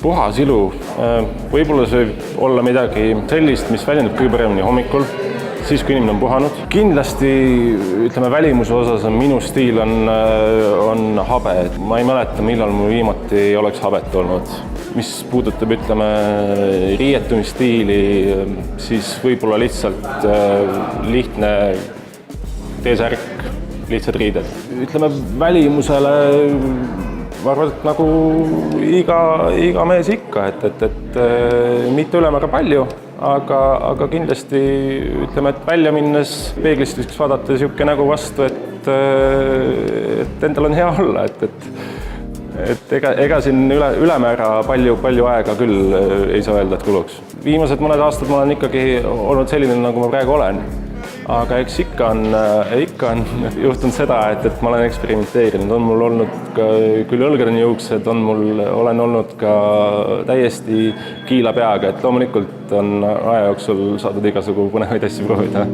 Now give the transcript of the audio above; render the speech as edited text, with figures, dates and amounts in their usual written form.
Puhas ilu. Võib-olla see võib olla midagi sellist, mis väljendub kõige paremini hommikul, siis kui inimene on puhanud. Kindlasti, ütleme, välimuse osas on minu stiil on habe. Ma ei mäleta, millal mul viimati oleks habet olnud. Mis puudutab, ütleme, riietumisstiili, siis võib-olla lihtsalt lihtne T-särk, lihtsad riided. Ütleme, välimusele ma arvan, et nagu iga mees ikka, et mitte ülemäära palju, aga kindlasti ütleme, et välja minnes peeglist võiks vaadata niisugune nägu vastu, et endal on hea olla, et ega siin ülemäära palju aega küll ei saa öelda, et kuluks. Viimased mõned aastad ma olen ikkagi olnud selline, nagu ma praegu olen. Aga eks ikka on juhtunud seda, et ma olen eksperimenteerinud. On mul olnud ka küll õlgadeni juuksed, olen olnud ka täiesti kiila peaga, et loomulikult on aja jooksul saadud igasugu põnevaid asju proovida.